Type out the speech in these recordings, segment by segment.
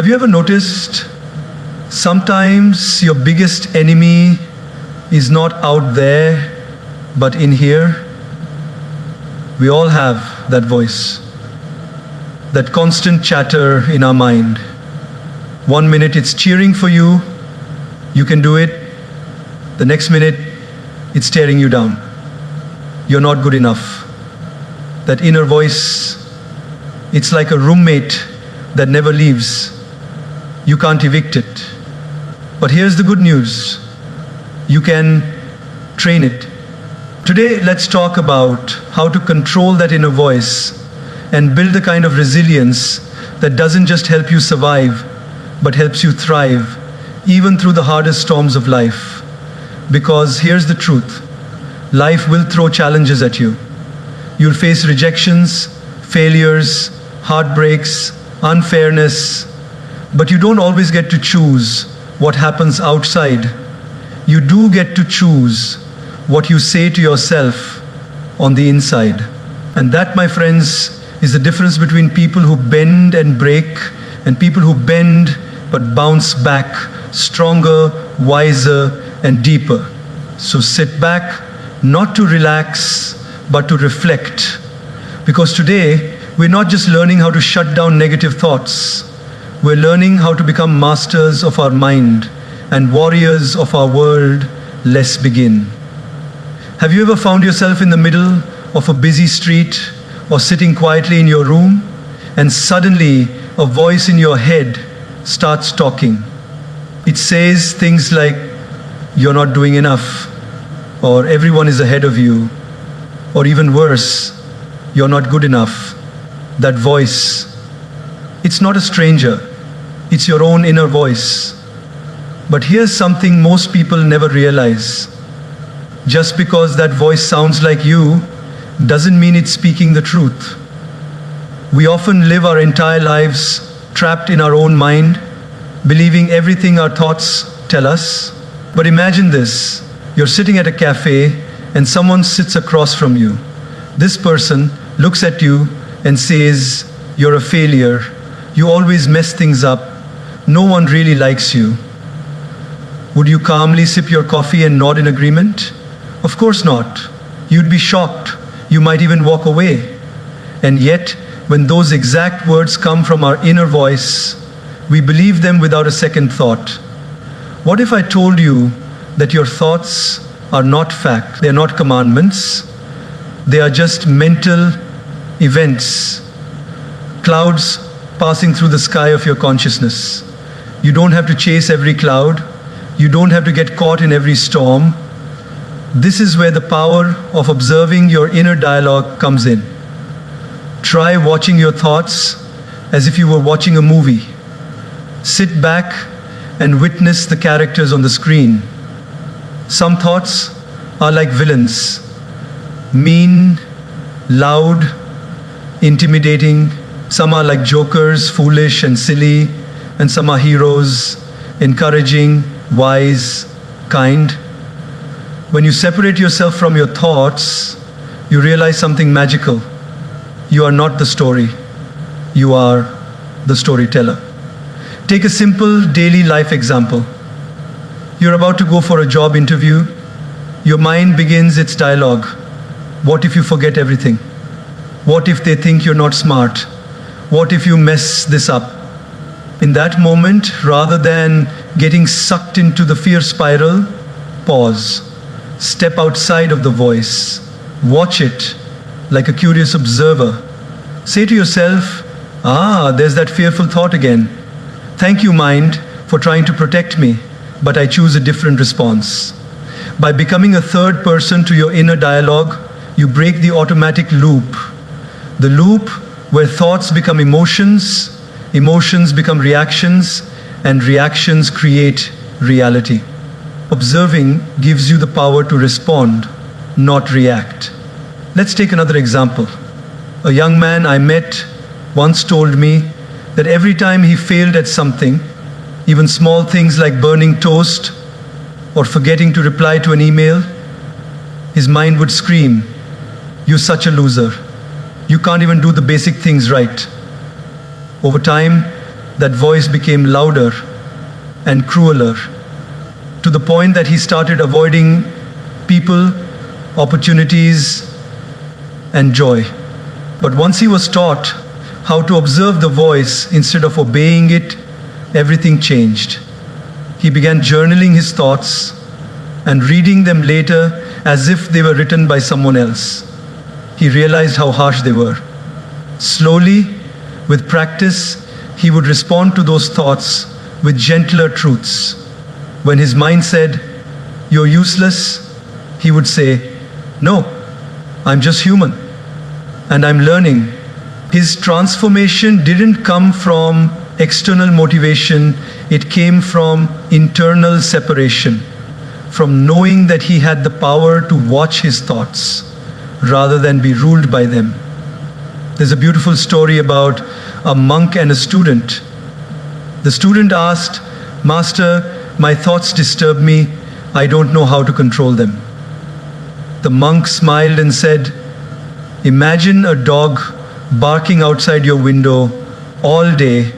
you ever noticed sometimes your biggest enemy is not out there, but in here? We all have that voice, that constant chatter in our mind. 1 minute it's cheering for you, you can do it. The next minute it's tearing you down. You're not good enough. That inner voice, it's like a roommate that never leaves. You can't evict it. But here's the good news. You can train it. Today, let's talk about how to control that inner voice and build the kind of resilience that doesn't just help you survive, but helps you thrive, even through the hardest storms of life. Because here's the truth. Life will throw challenges at you. You'll face rejections, failures, heartbreaks, unfairness, but you don't always get to choose what happens outside. You do get to choose what you say to yourself on the inside. And that, my friends, is the difference between people who bend and break and people who bend but bounce back stronger, wiser, and deeper. So sit back, not to relax, but to reflect. Because today, we're not just learning how to shut down negative thoughts. We're learning how to become masters of our mind and warriors of our world. Let's begin. Have you ever found yourself in the middle of a busy street or sitting quietly in your room, and suddenly a voice in your head starts talking? It says things like, "You're not doing enough," or "Everyone is ahead of you," or even worse, "You're not good enough." That voice, it's not a stranger, it's your own inner voice. But here's something most people never realize. Just because that voice sounds like you, doesn't mean it's speaking the truth. We often live our entire lives trapped in our own mind, believing everything our thoughts tell us. But imagine this, you're sitting at a cafe and someone sits across from you. This person looks at you and says, "You're a failure, you always mess things up, no one really likes you." Would you calmly sip your coffee and nod in agreement? Of course not. You'd be shocked. You might even walk away. And yet, when those exact words come from our inner voice, we believe them without a second thought. What if I told you that your thoughts are not fact, they're not commandments, they are just mental events, clouds passing through the sky of your consciousness. You don't have to chase every cloud. You don't have to get caught in every storm. This is where the power of observing your inner dialogue comes in. Try watching your thoughts as if you were watching a movie. Sit back and witness the characters on the screen. Some thoughts are like villains, mean, loud, intimidating. Some are like jokers, foolish and silly, and some are heroes, encouraging, wise, kind. When you separate yourself from your thoughts, you realize something magical. You are not the story. You are the storyteller. Take a simple daily life example. You're about to go for a job interview. Your mind begins its dialogue. What if you forget everything? What if they think you're not smart? What if you mess this up? In that moment, rather than getting sucked into the fear spiral, pause. Step outside of the voice. Watch it like a curious observer. Say to yourself, there's that fearful thought again. Thank you, mind, for trying to protect me, but I choose a different response. By becoming a third person to your inner dialogue, you break the automatic loop. The loop where thoughts become emotions, emotions become reactions, and reactions create reality. Observing gives you the power to respond, not react. Let's take another example. A young man I met once told me that every time he failed at something, even small things like burning toast or forgetting to reply to an email, his mind would scream, "You're such a loser. You can't even do the basic things right." Over time, that voice became louder and crueler, to the point that he started avoiding people, opportunities, and joy. But once he was taught how to observe the voice instead of obeying it, everything changed. He began journaling his thoughts and reading them later as if they were written by someone else. He realized how harsh they were. Slowly, with practice, he would respond to those thoughts with gentler truths. When his mind said, "You're useless," he would say, "No, I'm just human, and I'm learning." His transformation didn't come from external motivation, it came from internal separation, from knowing that he had the power to watch his thoughts rather than be ruled by them. There's a beautiful story about a monk and a student. The student asked, "Master, my thoughts disturb me. I don't know how to control them." The monk smiled and said, "Imagine a dog barking outside your window all day.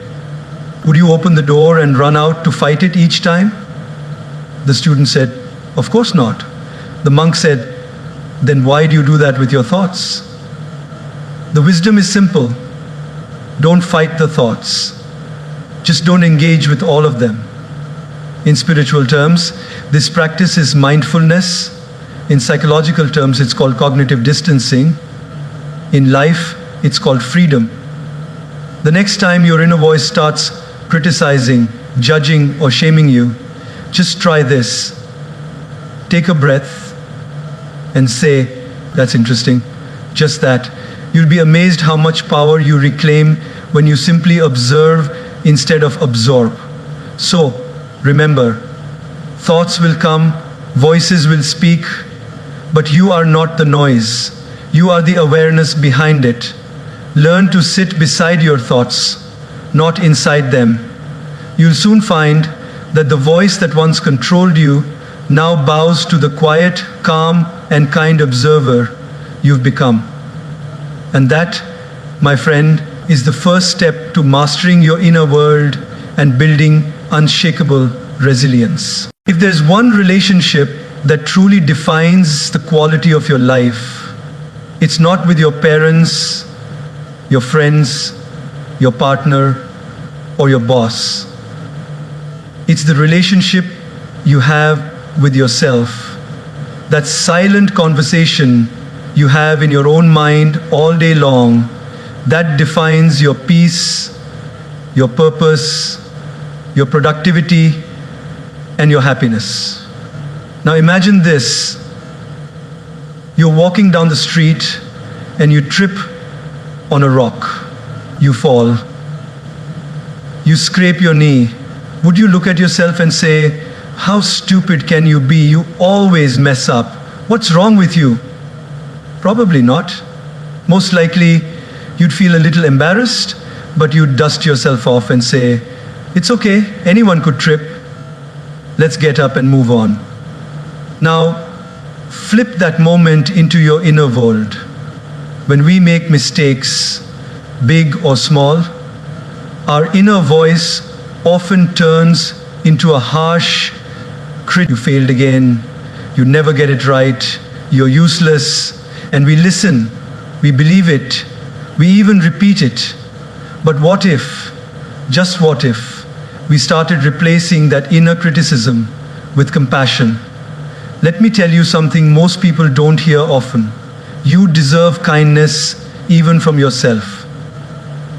Would you open the door and run out to fight it each time?" The student said, "Of course not." The monk said, "Then why do you do that with your thoughts?" The wisdom is simple. Don't fight the thoughts. Just don't engage with all of them. In spiritual terms, this practice is mindfulness. In psychological terms, it's called cognitive distancing. In life, it's called freedom. The next time your inner voice starts criticizing, judging, or shaming you, just try this. Take a breath and say, "That's interesting." Just that. You'll be amazed how much power you reclaim when you simply observe instead of absorb. So, remember, thoughts will come, voices will speak, but you are not the noise. You are the awareness behind it. Learn to sit beside your thoughts, not inside them. You'll soon find that the voice that once controlled you now bows to the quiet, calm, and kind observer you've become. And that, my friend, is the first step to mastering your inner world and building unshakable resilience. If there's one relationship that truly defines the quality of your life, it's not with your parents, your friends, your partner, or your boss. It's the relationship you have with yourself. That silent conversation you have in your own mind all day long, that defines your peace, your purpose, your productivity, and your happiness. Now imagine this. You're walking down the street and you trip on a rock. You fall. You scrape your knee. Would you look at yourself and say, "How stupid can you be? You always mess up. What's wrong with you?" Probably not. Most likely, you'd feel a little embarrassed, but you'd dust yourself off and say, "It's okay, anyone could trip. Let's get up and move on." Now, flip that moment into your inner world. When we make mistakes, big or small, our inner voice often turns into a harsh critic. "You failed again. You never get it right. You're useless." And we listen, we believe it, we even repeat it. But what if, just what if, we started replacing that inner criticism with compassion? Let me tell you something most people don't hear often. You deserve kindness even from yourself,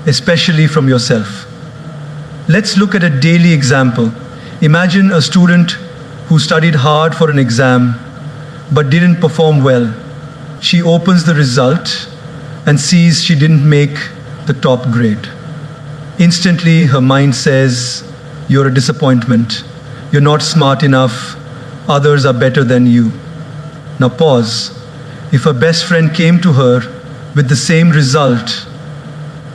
especially from yourself. Let's look at a daily example. Imagine a student who studied hard for an exam but didn't perform well. She opens the result and sees she didn't make the top grade. Instantly, her mind says, "You're a disappointment. You're not smart enough. Others are better than you." Now pause. If her best friend came to her with the same result,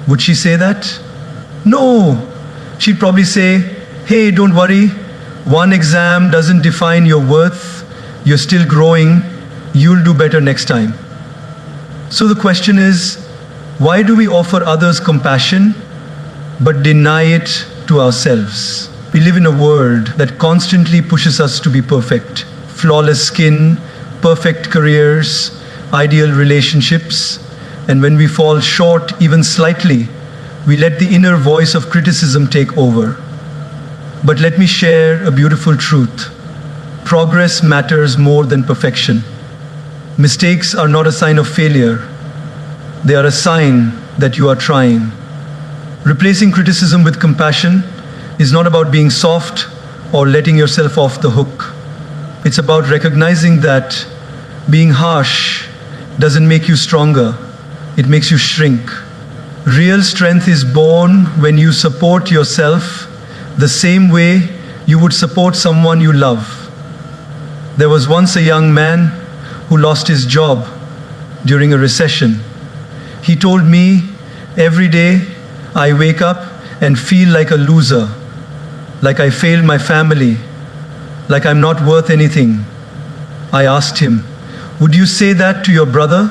would she say that? No. She'd probably say, "Hey, don't worry. One exam doesn't define your worth. You're still growing. You'll do better next time." So the question is, why do we offer others compassion but deny it to ourselves. We live in a world that constantly pushes us to be perfect. Flawless skin, perfect careers, ideal relationships, and when we fall short even slightly, we let the inner voice of criticism take over. But let me share a beautiful truth. Progress matters more than perfection. Mistakes are not a sign of failure. They are a sign that you are trying. Replacing criticism with compassion is not about being soft or letting yourself off the hook. It's about recognizing that being harsh doesn't make you stronger. It makes you shrink. Real strength is born when you support yourself the same way you would support someone you love. There was once a young man who lost his job during a recession. He told me, every day I wake up and feel like a loser, like I failed my family, like I'm not worth anything. I asked him, would you say that to your brother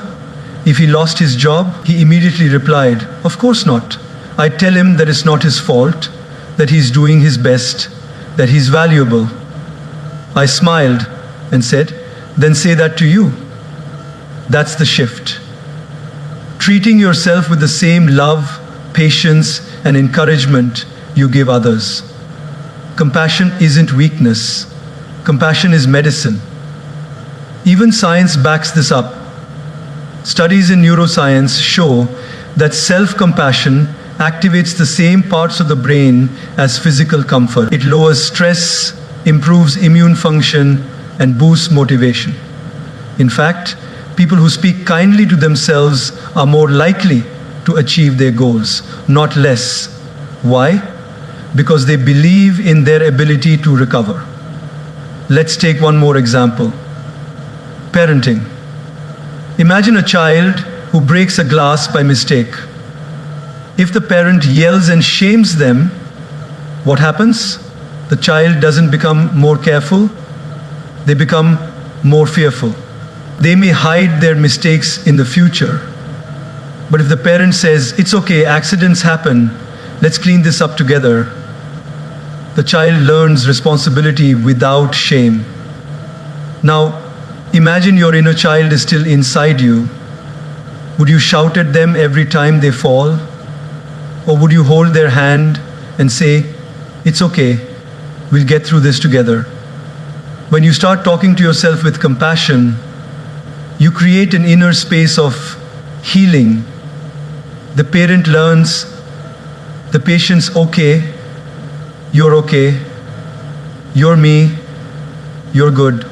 if he lost his job? He immediately replied, of course not. I tell him that it's not his fault, that he's doing his best, that he's valuable. I smiled and said, then say that to you. That's the shift. Treating yourself with the same love, patience, and encouragement you give others. Compassion isn't weakness. Compassion is medicine. Even science backs this up. Studies in neuroscience show that self-compassion activates the same parts of the brain as physical comfort. It lowers stress, improves immune function, and boosts motivation. In fact, people who speak kindly to themselves are more likely to achieve their goals, not less. Why? Because they believe in their ability to recover. Let's take one more example. Parenting. Imagine a child who breaks a glass by mistake. If the parent yells and shames them, what happens? The child doesn't become more careful, they become more fearful. They may hide their mistakes in the future. But if the parent says, it's okay, accidents happen, let's clean this up together, the child learns responsibility without shame. Now, imagine your inner child is still inside you. Would you shout at them every time they fall? Or would you hold their hand and say, it's okay, we'll get through this together? When you start talking to yourself with compassion, you create an inner space of healing. The parent learns, the patient's okay, you're me, you're good.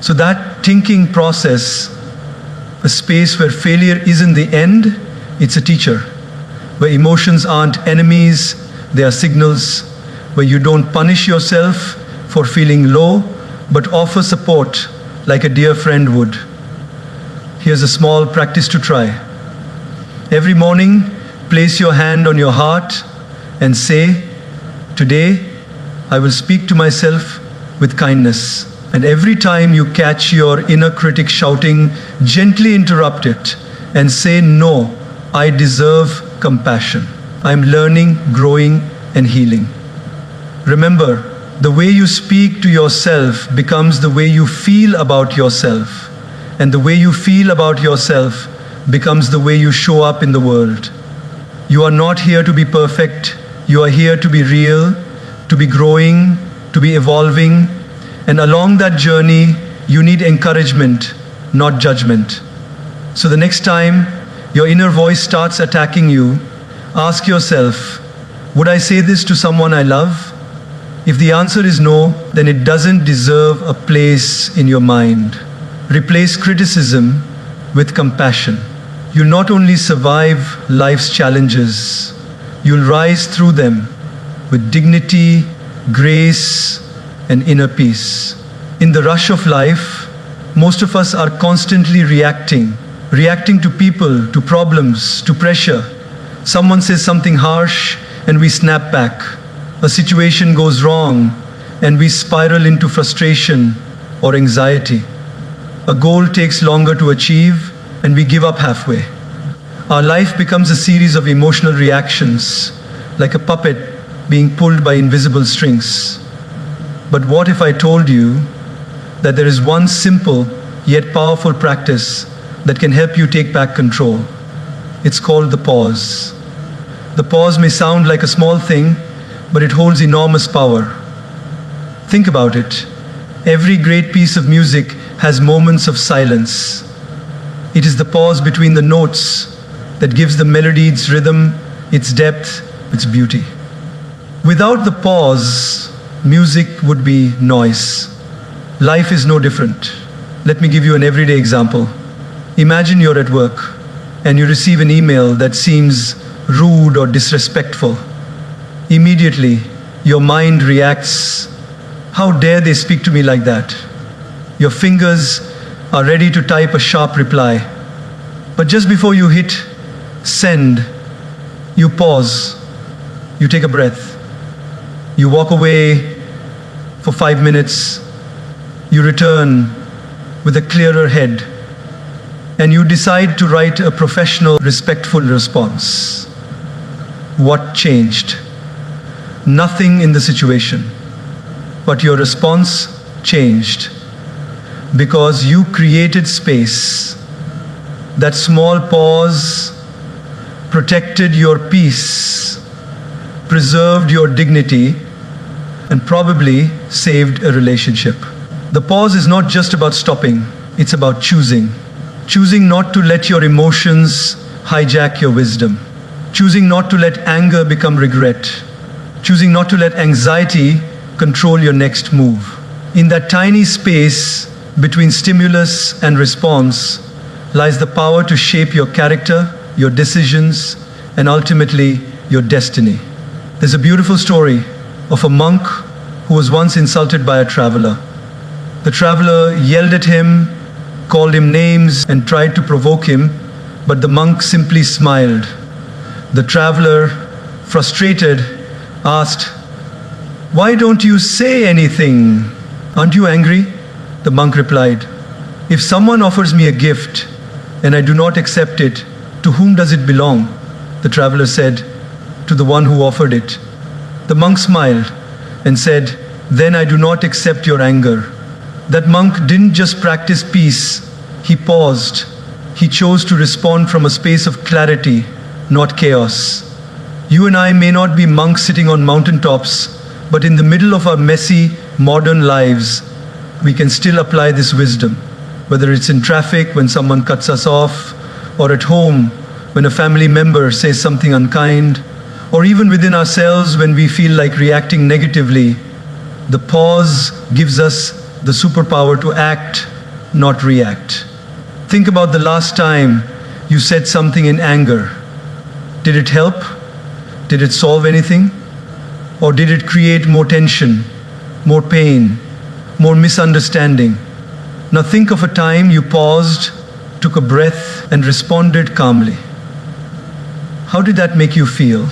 So that thinking process, a space where failure isn't the end, it's a teacher. Where emotions aren't enemies, they are signals. Where you don't punish yourself for feeling low, but offer support like a dear friend would. Here's a small practice to try. Every morning, place your hand on your heart and say, today, I will speak to myself with kindness. And every time you catch your inner critic shouting, gently interrupt it and say, no, I deserve compassion. I'm learning, growing, and healing. Remember, the way you speak to yourself becomes the way you feel about yourself. And the way you feel about yourself becomes the way you show up in the world. You are not here to be perfect. You are here to be real, to be growing, to be evolving. And along that journey, you need encouragement, not judgment. So the next time your inner voice starts attacking you, ask yourself, would I say this to someone I love? If the answer is no, then it doesn't deserve a place in your mind. Replace criticism with compassion. You'll not only survive life's challenges, you'll rise through them with dignity, grace, and inner peace. In the rush of life, most of us are constantly reacting to people, to problems, to pressure. Someone says something harsh and we snap back. A situation goes wrong and we spiral into frustration or anxiety. A goal takes longer to achieve and we give up halfway. Our life becomes a series of emotional reactions, like a puppet being pulled by invisible strings. But what if I told you that there is one simple yet powerful practice that can help you take back control? It's called the pause. The pause may sound like a small thing, but it holds enormous power. Think about it. Every great piece of music has moments of silence. It is the pause between the notes that gives the melody its rhythm, its depth, its beauty. Without the pause, music would be noise. Life is no different. Let me give you an everyday example. Imagine you're at work and you receive an email that seems rude or disrespectful. Immediately, your mind reacts, how dare they speak to me like that? Your fingers are ready to type a sharp reply. But just before you hit send, you pause, you take a breath, you walk away for 5 minutes, you return with a clearer head, and you decide to write a professional, respectful response. What changed? Nothing in the situation, but your response changed because you created space. That small pause protected your peace, preserved your dignity, and probably saved a relationship. The pause is not just about stopping, it's about choosing. Choosing not to let your emotions hijack your wisdom. Choosing not to let anger become regret. Choosing not to let anxiety control your next move. In that tiny space between stimulus and response lies the power to shape your character, your decisions, and ultimately your destiny. There's a beautiful story of a monk who was once insulted by a traveler. The traveler yelled at him, called him names, and tried to provoke him, but the monk simply smiled. The traveler, frustrated, asked, "Why don't you say anything? Aren't you angry?" The monk replied, "If someone offers me a gift and I do not accept it, to whom does it belong?" The traveler said, "To the one who offered it." The monk smiled and said, "Then I do not accept your anger." That monk didn't just practice peace, he paused. He chose to respond from a space of clarity, not chaos. You and I may not be monks sitting on mountaintops, but in the middle of our messy, modern lives, we can still apply this wisdom. Whether it's in traffic when someone cuts us off, or at home when a family member says something unkind, or even within ourselves when we feel like reacting negatively, the pause gives us the superpower to act, not react. Think about the last time you said something in anger. Did it help? Did it solve anything? Or did it create more tension, more pain, more misunderstanding? Now think of a time you paused, took a breath, and responded calmly. How did that make you feel?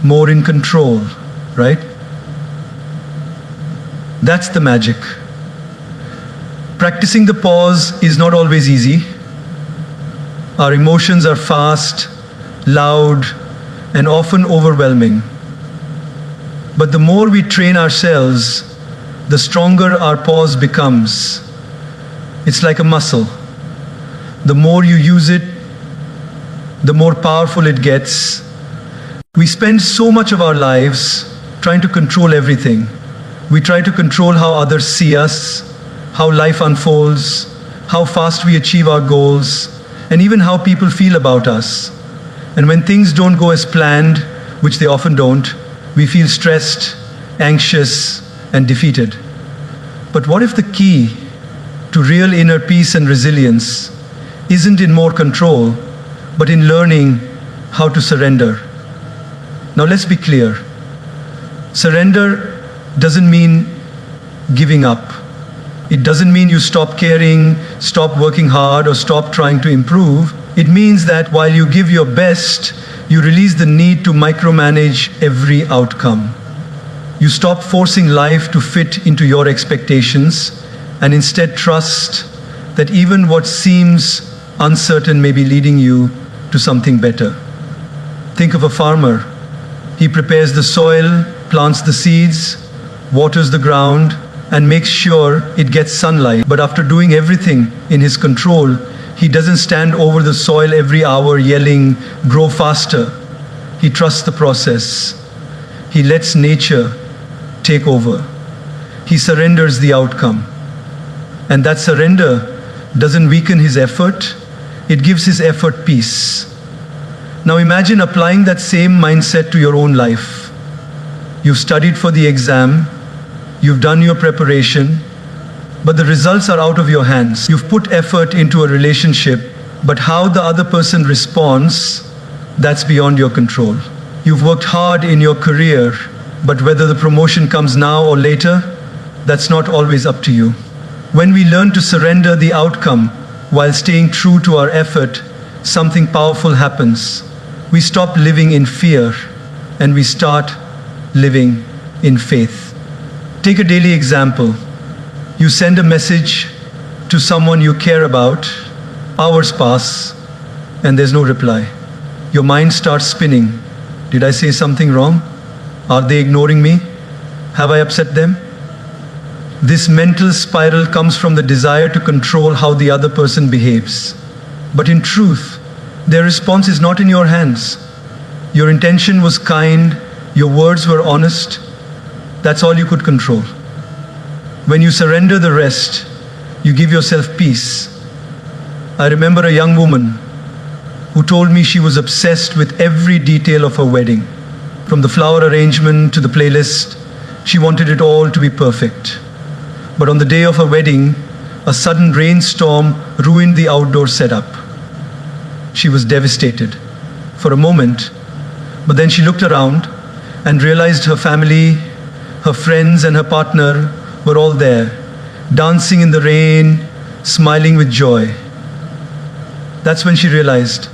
More in control, right? That's the magic. Practicing the pause is not always easy. Our emotions are fast, loud, and often overwhelming. But the more we train ourselves, the stronger our pause becomes. It's like a muscle. The more you use it, the more powerful it gets. We spend so much of our lives trying to control everything. We try to control how others see us, how life unfolds, how fast we achieve our goals, and even how people feel about us. And when things don't go as planned, which they often don't, we feel stressed, anxious, and defeated. But what if the key to real inner peace and resilience isn't in more control, but in learning how to surrender? Now let's be clear. Surrender doesn't mean giving up. It doesn't mean you stop caring, stop working hard, or stop trying to improve. It means that while you give your best, you release the need to micromanage every outcome. You stop forcing life to fit into your expectations and instead trust that even what seems uncertain may be leading you to something better. Think of a farmer He prepares the soil, plants the seeds, waters the ground, and makes sure it gets sunlight. But after doing everything in his control, he doesn't stand over the soil every hour yelling, "Grow faster." He trusts the process. He lets nature take over. He surrenders the outcome. And that surrender doesn't weaken his effort, it gives his effort peace. Now imagine applying that same mindset to your own life. You've studied for the exam, you've done your preparation, but the results are out of your hands. You've put effort into a relationship, but how the other person responds, that's beyond your control. You've worked hard in your career, but whether the promotion comes now or later, that's not always up to you. When we learn to surrender the outcome while staying true to our effort, something powerful happens. We stop living in fear and we start living in faith. Take a daily example. You send a message to someone you care about, hours pass, and there's no reply. Your mind starts spinning. Did I say something wrong? Are they ignoring me? Have I upset them? This mental spiral comes from the desire to control how the other person behaves. But in truth, their response is not in your hands. Your intention was kind, your words were honest. That's all you could control. When you surrender the rest, you give yourself peace. I remember a young woman who told me she was obsessed with every detail of her wedding. From the flower arrangement to the playlist, she wanted it all to be perfect. But on the day of her wedding, a sudden rainstorm ruined the outdoor setup. She was devastated for a moment, but then she looked around and realized her family, her friends, and her partner were all there, dancing in the rain, smiling with joy. That's when she realized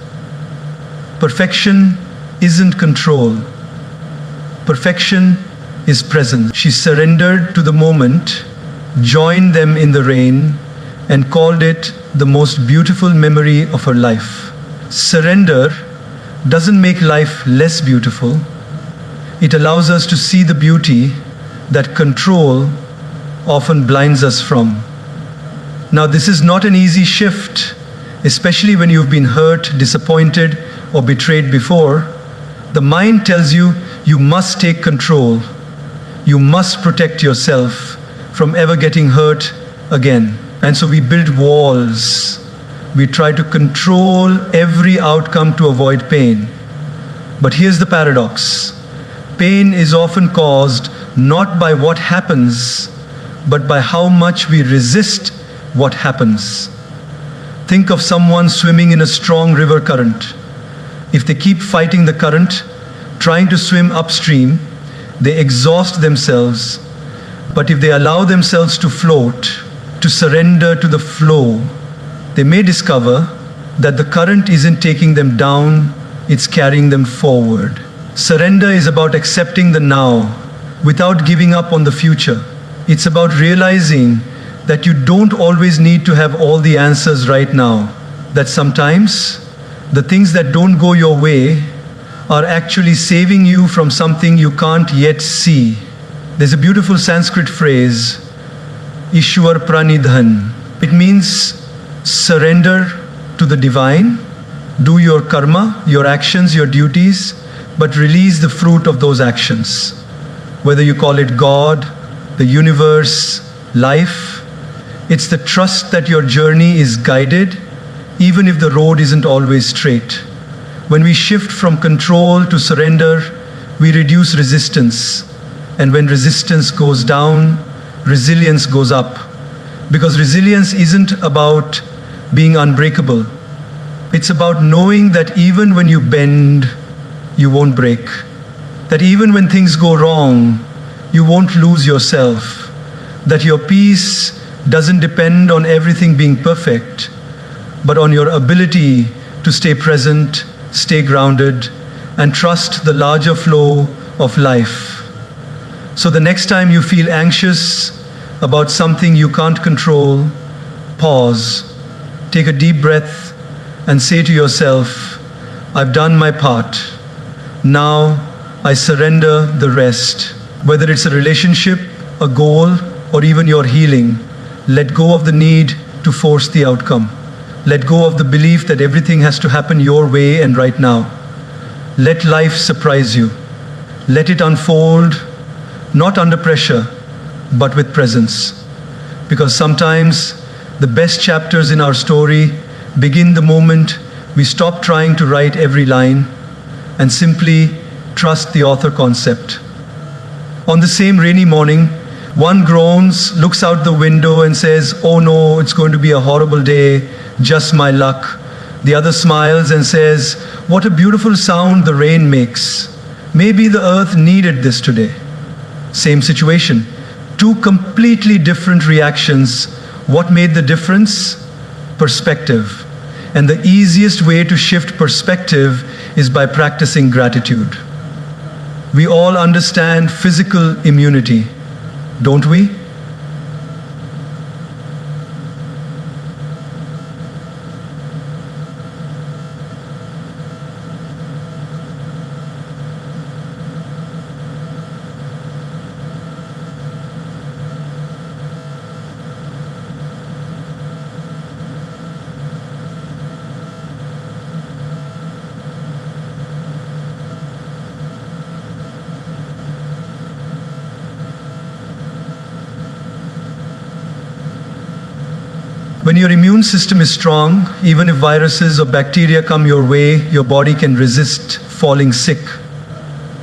perfection isn't control. Perfection is presence. She surrendered to the moment, joined them in the rain, and called it the most beautiful memory of her life. Surrender doesn't make life less beautiful. It allows us to see the beauty that control often blinds us from. Now, this is not an easy shift, especially when you've been hurt, disappointed, or betrayed before. The mind tells you, you must take control. You must protect yourself from ever getting hurt again. And so we build walls. We try to control every outcome to avoid pain. But here's the paradox. Pain is often caused not by what happens, but by how much we resist what happens. Think of someone swimming in a strong river current. If they keep fighting the current, trying to swim upstream, they exhaust themselves. But if they allow themselves to float, to surrender to the flow, they may discover that the current isn't taking them down, it's carrying them forward. Surrender is about accepting the now without giving up on the future. It's about realizing that you don't always need to have all the answers right now. That sometimes the things that don't go your way are actually saving you from something you can't yet see. There's a beautiful Sanskrit phrase, Ishwar Pranidhan. It means surrender to the divine, do your karma, your actions, your duties, but release the fruit of those actions. Whether you call it God, the universe, life, it's the trust that your journey is guided, even if the road isn't always straight. When we shift from control to surrender, we reduce resistance. And when resistance goes down, resilience goes up. Because resilience isn't about being unbreakable. It's about knowing that even when you bend, you won't break. That even when things go wrong, you won't lose yourself. That your peace doesn't depend on everything being perfect, but on your ability to stay present, stay grounded, and trust the larger flow of life. So the next time you feel anxious about something you can't control, pause, take a deep breath, and say to yourself, I've done my part. Now I surrender the rest. Whether it's a relationship, a goal, or even your healing, let go of the need to force the outcome. Let go of the belief that everything has to happen your way and right now. Let life surprise you. Let it unfold, not under pressure, but with presence. Because sometimes the best chapters in our story begin the moment we stop trying to write every line and simply trust the author concept. On the same rainy morning, one groans, looks out the window and says, "Oh no, it's going to be a horrible day, just my luck." The other smiles and says, "What a beautiful sound the rain makes. Maybe the earth needed this today." Same situation. Two completely different reactions. What made the difference? Perspective. And the easiest way to shift perspective is by practicing gratitude. We all understand physical immunity, don't we? When your immune system is strong, even if viruses or bacteria come your way, your body can resist falling sick.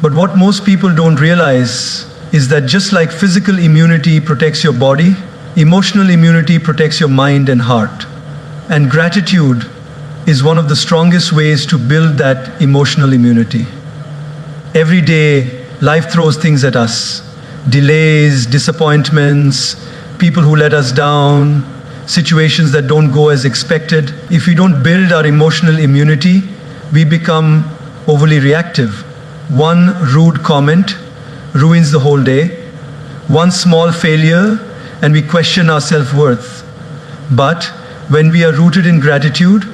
But what most people don't realize is that just like physical immunity protects your body, emotional immunity protects your mind and heart. And gratitude is one of the strongest ways to build that emotional immunity. Every day, life throws things at us. Delays, disappointments, people who let us down, situations that don't go as expected. If we don't build our emotional immunity, we become overly reactive. One rude comment ruins the whole day. One small failure, and we question our self-worth. But when we are rooted in gratitude,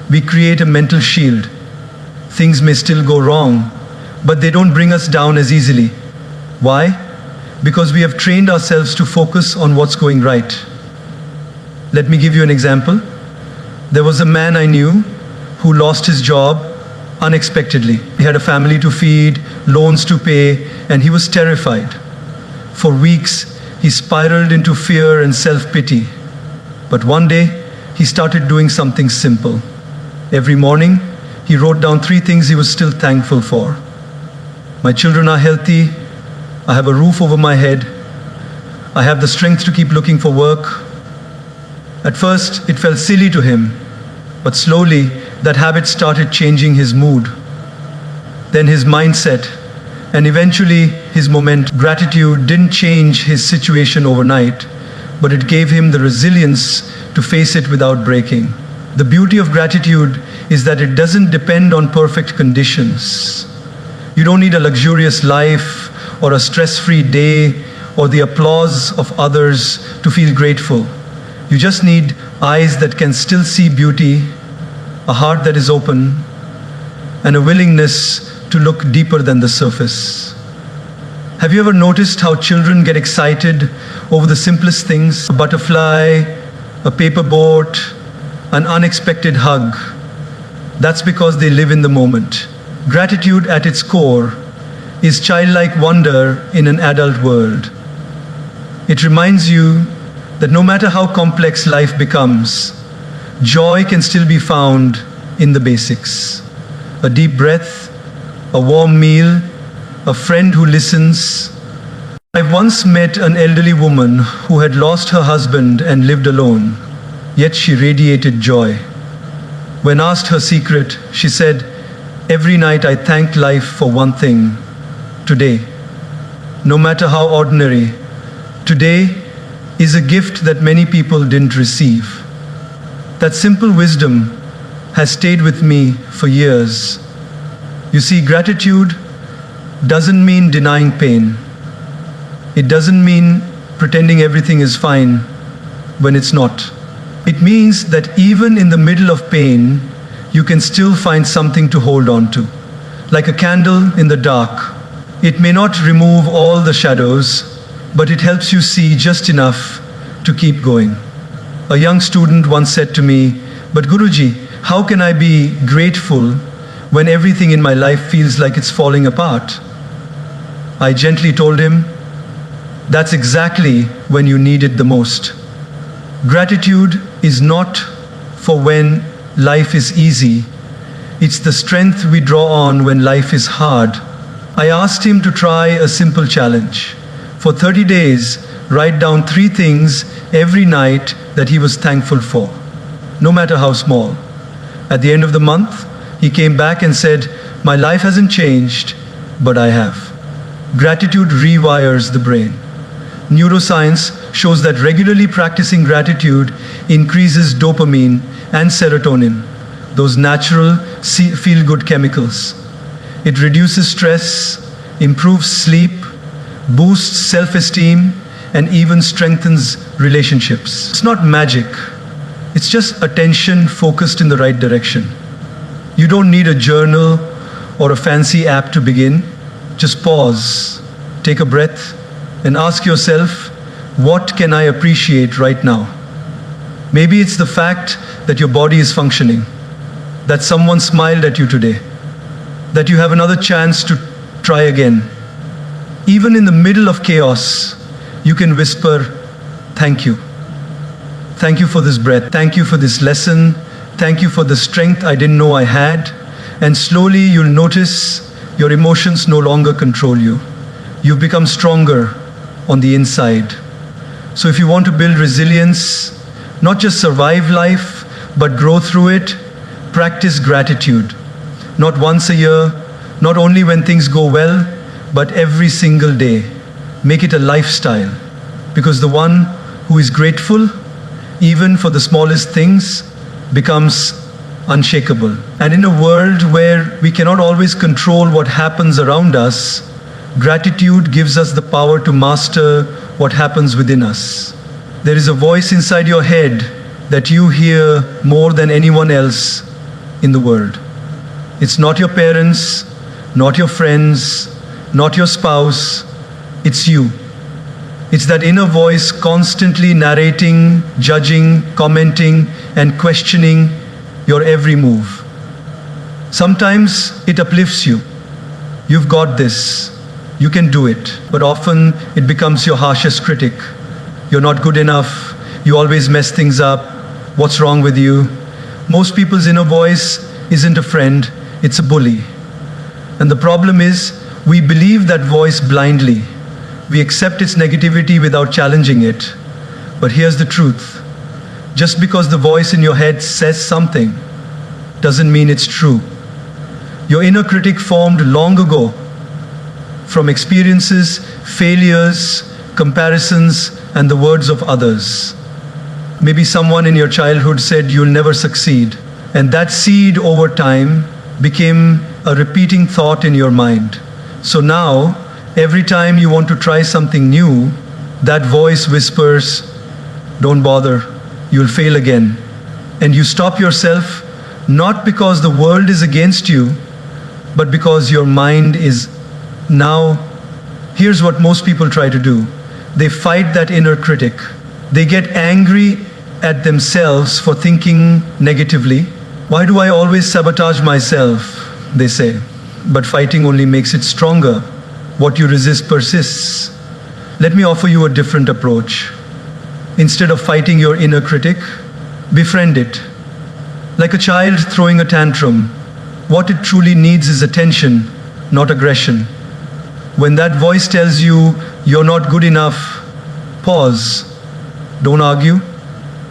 we create a mental shield. Things may still go wrong, but they don't bring us down as easily. Why? Because we have trained ourselves to focus on what's going right. Let me give you an example. There was a man I knew who lost his job unexpectedly. He had a family to feed, loans to pay, and he was terrified. For weeks, he spiraled into fear and self-pity. But one day, he started doing something simple. Every morning, he wrote down 3 things he was still thankful for. My children are healthy. I have a roof over my head. I have the strength to keep looking for work. At first, it felt silly to him, but slowly, that habit started changing his mood, then his mindset, and eventually his momentum. Gratitude didn't change his situation overnight, but it gave him the resilience to face it without breaking. The beauty of gratitude is that it doesn't depend on perfect conditions. You don't need a luxurious life or a stress-free day or the applause of others to feel grateful. You just need eyes that can still see beauty, a heart that is open, and a willingness to look deeper than the surface. Have you ever noticed how children get excited over the simplest things? A butterfly, a paper boat, an unexpected hug. That's because they live in the moment. Gratitude at its core is childlike wonder in an adult world. It reminds you that no matter how complex life becomes, joy can still be found in the basics. A deep breath, a warm meal, a friend who listens. I once met an elderly woman who had lost her husband and lived alone, yet she radiated joy. When asked her secret, she said, "Every night I thanked life for one thing, today. No matter how ordinary, today is a gift that many people didn't receive." That simple wisdom has stayed with me for years. You see, gratitude doesn't mean denying pain. It doesn't mean pretending everything is fine when it's not. It means that even in the middle of pain, you can still find something to hold on to. Like a candle in the dark, It may not remove all the shadows, but it helps you see just enough to keep going. A young student once said to me, "But Guruji, how can I be grateful when everything in my life feels like it's falling apart?" I gently told him, "That's exactly when you need it the most." Gratitude is not for when life is easy. It's the strength we draw on when life is hard. I asked him to try a simple challenge. For 30 days, write down 3 things every night that he was thankful for, no matter how small. At the end of the month, he came back and said, "My life hasn't changed, but I have." Gratitude rewires the brain. Neuroscience shows that regularly practicing gratitude increases dopamine and serotonin, those natural feel-good chemicals. It reduces stress, improves sleep, boosts self-esteem, and even strengthens relationships. It's not magic. It's just attention focused in the right direction. You don't need a journal or a fancy app to begin. Just pause, take a breath, and ask yourself, what can I appreciate right now? Maybe it's the fact that your body is functioning, that someone smiled at you today, that you have another chance to try again. Even in the middle of chaos, you can whisper, "Thank you. Thank you for this breath. Thank you for this lesson. Thank you for the strength I didn't know I had." And slowly you'll notice your emotions no longer control you. You've become stronger on the inside. So if you want to build resilience, not just survive life, but grow through it, practice gratitude. Not once a year, not only when things go well, but every single day. Make it a lifestyle. Because the one who is grateful, even for the smallest things, becomes unshakable. And in a world where we cannot always control what happens around us, gratitude gives us the power to master what happens within us. There is a voice inside your head that you hear more than anyone else in the world. It's not your parents, not your friends, not your spouse, it's you. It's that inner voice constantly narrating, judging, commenting, and questioning your every move. Sometimes it uplifts you. You've got this. You can do it. But often it becomes your harshest critic. You're not good enough. You always mess things up. What's wrong with you? Most people's inner voice isn't a friend, it's a bully. And the problem is, we believe that voice blindly. We accept its negativity without challenging it. But here's the truth. Just because the voice in your head says something doesn't mean it's true. Your inner critic formed long ago from experiences, failures, comparisons, and the words of others. Maybe someone in your childhood said you'll never succeed, and that seed over time became a repeating thought in your mind. So now, every time you want to try something new, that voice whispers, "Don't bother, you'll fail again." And you stop yourself not because the world is against you, but because your mind is. Now, here's what most people try to do. They fight that inner critic. They get angry at themselves for thinking negatively. "Why do I always sabotage myself?" they say. But fighting only makes it stronger. What you resist persists. Let me offer you a different approach. Instead of fighting your inner critic, befriend it. Like a child throwing a tantrum, what it truly needs is attention, not aggression. When that voice tells you you're not good enough, pause. Don't argue,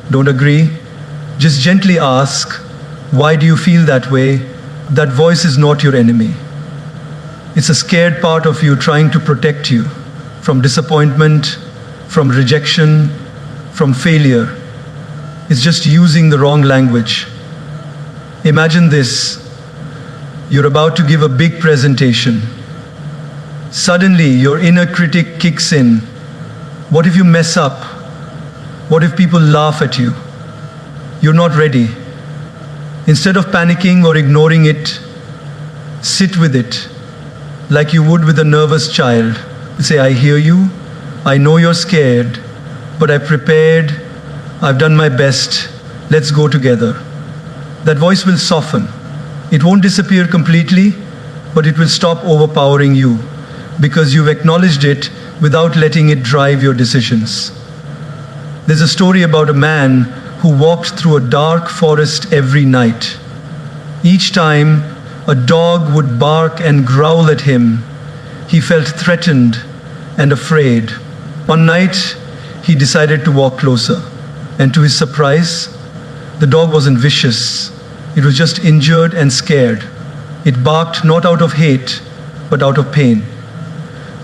don't agree. Just gently ask, why do you feel that way? That voice is not your enemy. It's a scared part of you trying to protect you from disappointment, from rejection, from failure. It's just using the wrong language. Imagine this. You're about to give a big presentation. Suddenly, your inner critic kicks in. What if you mess up? What if people laugh at you? You're not ready. Instead of panicking or ignoring it, sit with it. like you would with a nervous child. Say, I hear you, I know you're scared, but I prepared, I've done my best, let's go together. That voice will soften. It won't disappear completely, but it will stop overpowering you because you've acknowledged it without letting it drive your decisions. There's a story about a man who walked through a dark forest every night. Each time a dog would bark and growl at him, he felt threatened and afraid. One night, he decided to walk closer, and to his surprise, the dog wasn't vicious. It was just injured and scared. It barked not out of hate, but out of pain.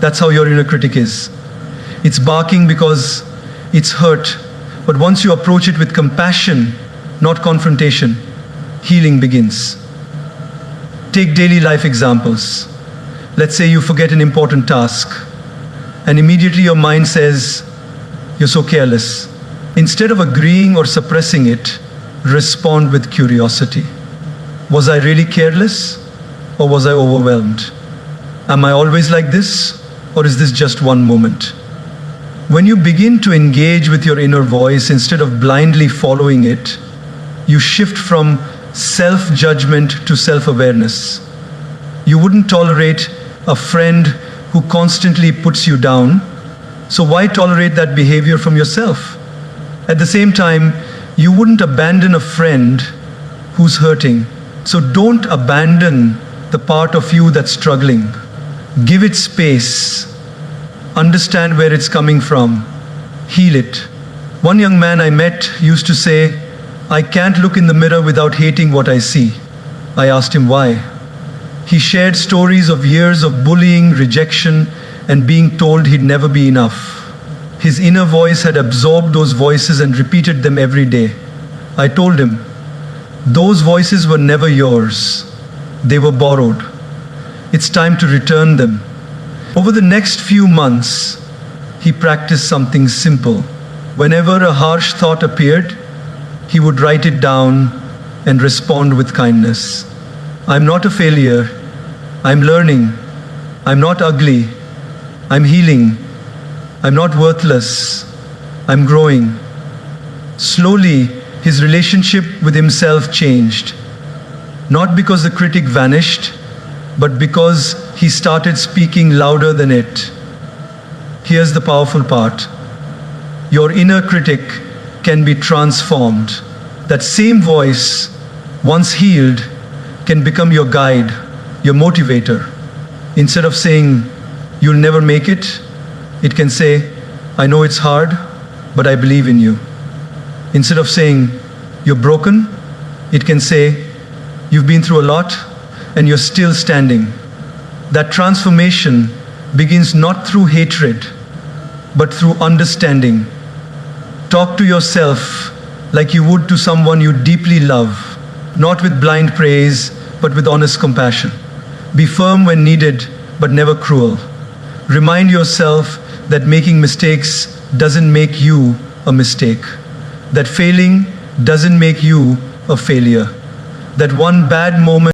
That's how your inner critic is. It's barking because it's hurt, but once you approach it with compassion, not confrontation, healing begins. Take daily life examples. Let's say you forget an important task, and immediately your mind says, you're so careless. Instead of agreeing or suppressing it, respond with curiosity. Was I really careless, or was I overwhelmed? Am I always like this, or is this just one moment? When you begin to engage with your inner voice instead of blindly following it, you shift from self-judgment to self-awareness. You wouldn't tolerate a friend who constantly puts you down, so why tolerate that behavior from yourself? At the same time, you wouldn't abandon a friend who's hurting, so don't abandon the part of you that's struggling. Give it space. Understand where it's coming from. Heal it. One young man I met used to say, I can't look in the mirror without hating what I see. I asked him why. He shared stories of years of bullying, rejection, and being told he'd never be enough. His inner voice had absorbed those voices and repeated them every day. I told him, those voices were never yours. They were borrowed. It's time to return them. Over the next few months, he practiced something simple. Whenever a harsh thought appeared, he would write it down and respond with kindness. I'm not a failure. I'm learning. I'm not ugly. I'm healing. I'm not worthless. I'm growing. Slowly, his relationship with himself changed. Not because the critic vanished, but because he started speaking louder than it. Here's the powerful part. Your inner critic can be transformed. That same voice, once healed, can become your guide, your motivator. Instead of saying, you'll never make it, it can say, I know it's hard, but I believe in you. Instead of saying, you're broken, it can say, you've been through a lot and you're still standing. That transformation begins not through hatred, but through understanding. Talk to yourself like you would to someone you deeply love, not with blind praise, but with honest compassion. Be firm when needed, but never cruel. Remind yourself that making mistakes doesn't make you a mistake. That failing doesn't make you a failure. That one bad moment